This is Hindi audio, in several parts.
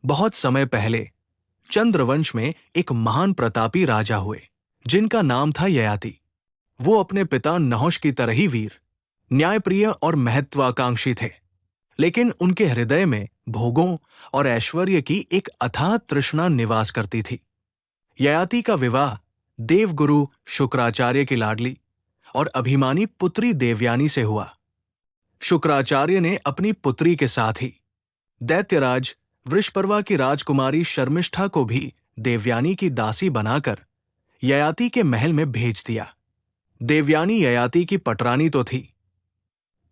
बहुत समय पहले चंद्रवंश में एक महान प्रतापी राजा हुए, जिनका नाम था ययाति। वो अपने पिता नहुष की तरह ही वीर, न्यायप्रिय और महत्वाकांक्षी थे, लेकिन उनके हृदय में भोगों और ऐश्वर्य की एक अथाह तृष्णा निवास करती थी। ययाति का विवाह देवगुरु शुक्राचार्य की लाडली और अभिमानी पुत्री देवयानी से हुआ। शुक्राचार्य ने अपनी पुत्री के साथ ही दैत्यराज वृषपर्वा की राजकुमारी शर्मिष्ठा को भी देवयानी की दासी बनाकर ययाति के महल में भेज दिया। देवयानी ययाति की पटरानी तो थी,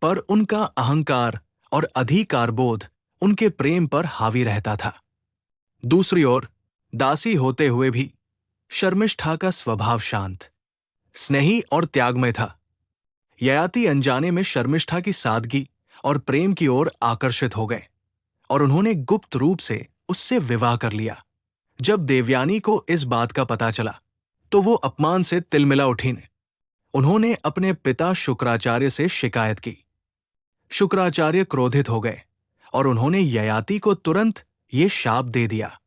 पर उनका अहंकार और अधिकार बोध उनके प्रेम पर हावी रहता था। दूसरी ओर दासी होते हुए भी शर्मिष्ठा का स्वभाव शांत, स्नेही और त्यागमय था। ययाति अनजाने में शर्मिष्ठा की सादगी और प्रेम की ओर आकर्षित हो गए और उन्होंने गुप्त रूप से उससे विवाह कर लिया। जब देवयानी को इस बात का पता चला तो वो अपमान से तिलमिला उठी। उन्होंने अपने पिता शुक्राचार्य से शिकायत की। शुक्राचार्य क्रोधित हो गए और उन्होंने ययाति को तुरंत ये शाप दे दिया,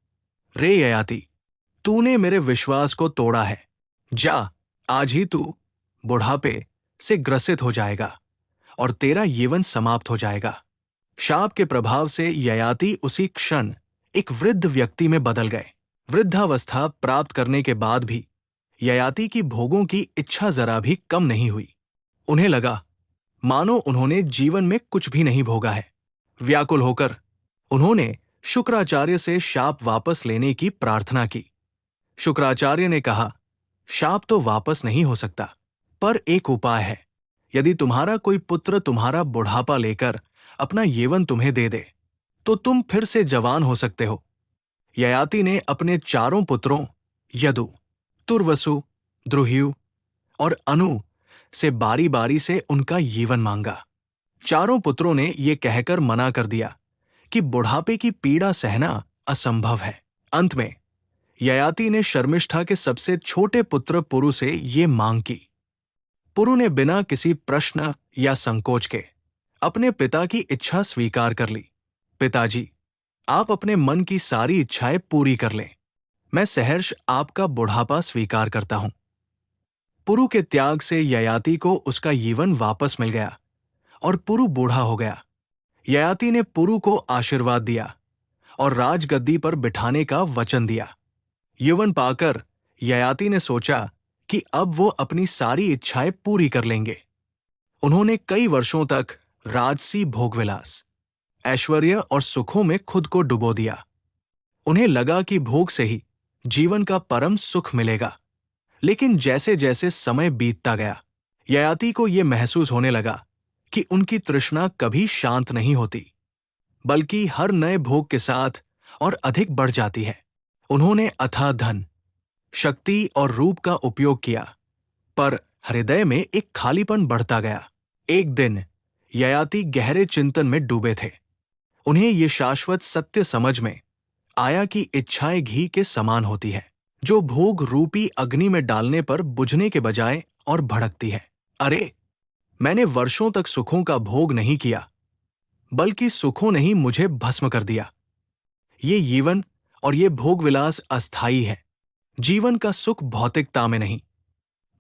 रे ययाति, तूने मेरे विश्वास को तोड़ा है। जा, आज ही तू बुढ़ापे से ग्रसित हो जाएगा और तेरा यौवन समाप्त हो जाएगा। शाप के प्रभाव से ययाति उसी क्षण एक वृद्ध व्यक्ति में बदल गए। वृद्धावस्था प्राप्त करने के बाद भी ययाति की भोगों की इच्छा जरा भी कम नहीं हुई। उन्हें लगा मानो उन्होंने जीवन में कुछ भी नहीं भोगा है। व्याकुल होकर उन्होंने शुक्राचार्य से शाप वापस लेने की प्रार्थना की। शुक्राचार्य ने कहा, शाप तो वापस नहीं हो सकता, पर एक उपाय है। यदि तुम्हारा कोई पुत्र तुम्हारा बुढ़ापा लेकर अपना यौवन तुम्हें दे दे तो तुम फिर से जवान हो सकते हो। ययाति ने अपने चारों पुत्रों यदु, तुर्वसु, द्रुह्यु और अनु से बारी बारी से उनका यौवन मांगा। चारों पुत्रों ने ये कहकर मना कर दिया कि बुढ़ापे की पीड़ा सहना असंभव है। अंत में ययाति ने शर्मिष्ठा के सबसे छोटे पुत्र पुरु से ये मांग की। पुरु ने बिना किसी प्रश्न या संकोच के अपने पिता की इच्छा स्वीकार कर ली। पिताजी, आप अपने मन की सारी इच्छाएं पूरी कर लें। मैं सहर्ष आपका बुढ़ापा स्वीकार करता हूं। पुरु के त्याग से ययाति को उसका यौवन वापस मिल गया और पुरु बूढ़ा हो गया। ययाति ने पुरु को आशीर्वाद दिया और राजगद्दी पर बिठाने का वचन दिया। यौवन पाकर ययाति ने सोचा कि अब वो अपनी सारी इच्छाएं पूरी कर लेंगे। उन्होंने कई वर्षों तक राजसी भोगविलास, ऐश्वर्य और सुखों में खुद को डुबो दिया। उन्हें लगा कि भोग से ही जीवन का परम सुख मिलेगा। लेकिन जैसे जैसे समय बीतता गया, ययाति को यह महसूस होने लगा कि उनकी तृष्णा कभी शांत नहीं होती, बल्कि हर नए भोग के साथ और अधिक बढ़ जाती है। उन्होंने अथाह धन, शक्ति और रूप का उपयोग किया, पर हृदय में एक खालीपन बढ़ता गया। एक दिन ययाति गहरे चिंतन में डूबे थे। उन्हें ये शाश्वत सत्य समझ में आया कि इच्छाएं घी के समान होती है, जो भोग रूपी अग्नि में डालने पर बुझने के बजाय और भड़कती है। अरे, मैंने वर्षों तक सुखों का भोग नहीं किया, बल्कि सुखों ने ही मुझे भस्म कर दिया। ये यौवन और ये भोग विलास अस्थायी है। जीवन का सुख भौतिकता में नहीं,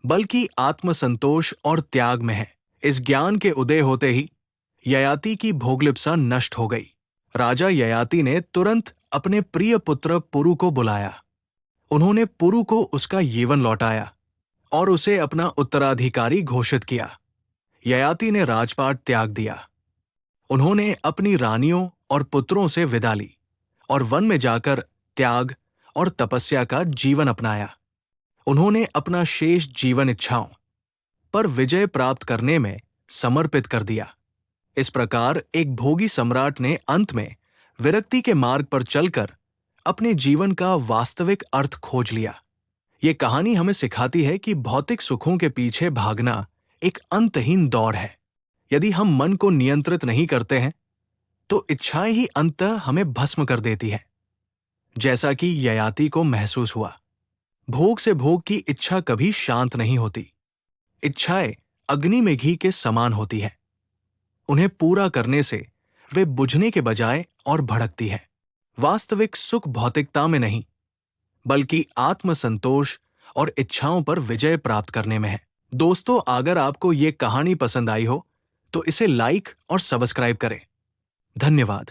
बल्कि आत्मसंतोष और त्याग में है। इस ज्ञान के उदय होते ही ययाति की भोगलिप्सा नष्ट हो गई। राजा ययाति ने तुरंत अपने प्रिय पुत्र पुरु को बुलाया। उन्होंने पुरु को उसका यौवन लौटाया और उसे अपना उत्तराधिकारी घोषित किया। ययाति ने राजपाट त्याग दिया। उन्होंने अपनी रानियों और पुत्रों से विदा ली और वन में जाकर त्याग और तपस्या का जीवन अपनाया। उन्होंने अपना शेष जीवन इच्छाओं पर विजय प्राप्त करने में समर्पित कर दिया। इस प्रकार एक भोगी सम्राट ने अंत में विरक्ति के मार्ग पर चलकर अपने जीवन का वास्तविक अर्थ खोज लिया। ये कहानी हमें सिखाती है कि भौतिक सुखों के पीछे भागना एक अंतहीन दौड़ है। यदि हम मन को नियंत्रित नहीं करते हैं तो इच्छाएं ही अंततः हमें भस्म कर देती हैं, जैसा कि ययाति को महसूस हुआ। भोग से भोग की इच्छा कभी शांत नहीं होती। इच्छाएं अग्नि में घी के समान होती है। उन्हें पूरा करने से वे बुझने के बजाय और भड़कती है। वास्तविक सुख भौतिकता में नहीं, बल्कि आत्मसंतोष और इच्छाओं पर विजय प्राप्त करने में है। दोस्तों, अगर आपको ये कहानी पसंद आई हो तो इसे लाइक और सब्सक्राइब करें। धन्यवाद।